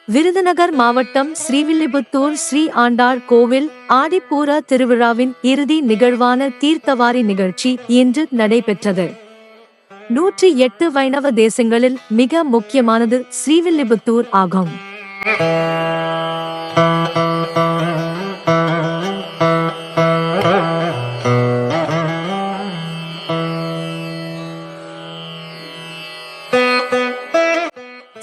விருதுநகர் மாவட்டம் ஸ்ரீவில்லிபுத்தூர் ஸ்ரீ ஆண்டாள் கோவில் ஆடிப்பூர திருவிழாவின் இறுதி நிகழ்வான தீர்த்தவாரி நிகழ்ச்சி இன்று நடைபெற்றது. 108 வைணவ தேசங்களில் மிக முக்கியமானது ஸ்ரீவில்லிபுத்தூர் ஆகும்.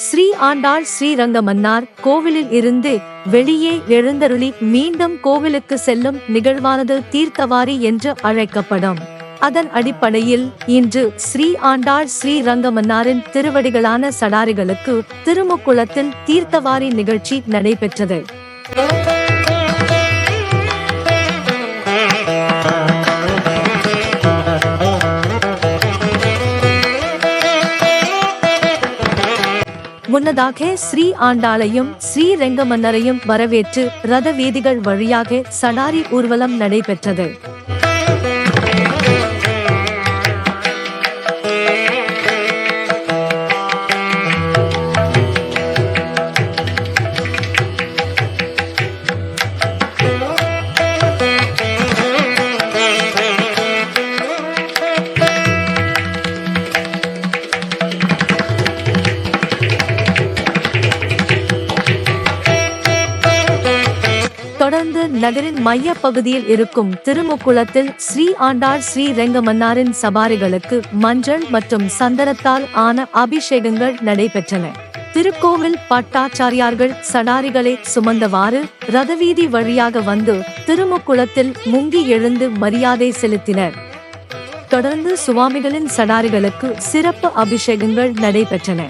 ஸ்ரீ ஆண்டாள் ஸ்ரீரங்கமன்னார் கோவிலில் இருந்து வெளியே எழுந்தருளி மீண்டும் கோவிலுக்கு செல்லும் நிகழ்வானது தீர்த்தவாரி என்று அழைக்கப்படும். அதன் அடிப்படையில் இன்று ஸ்ரீ ஆண்டாள் ஸ்ரீரங்கமன்னாரின் திருவடிகளான சடாரிகளுக்கு திருமுக்குளத்தில் தீர்த்தவாரி நிகழ்ச்சி நடைபெற்றது. முன்னதாக ஸ்ரீ ஆண்டாளையும் ஸ்ரீரங்கமன்னரையும் வரவேற்று ரத வீதிகள் வழியாக சடாரி ஊர்வலம் நடைபெற்றது. தொடர்ந்து நகரின் மைய பகுதியில் இருக்கும் திருமுக்குளத்தில் ஸ்ரீ ஆண்டாள் ஸ்ரீரங்கமன்னாரின் சபாரிகளுக்கு மஞ்சள் மற்றும் சந்தனத்தால் ஆன அபிஷேகங்கள் நடைபெற்றன. திருக்கோவில் பட்டாச்சாரியார்கள் சடாரிகளை சுமந்தவாறு ரதவீதி வழியாக வந்து திருமுக்குளத்தில் முங்கி எழுந்து மரியாதை செலுத்தினர். தொடர்ந்து சுவாமிகளின் சடாரிகளுக்கு சிறப்பு அபிஷேகங்கள் நடைபெற்றன.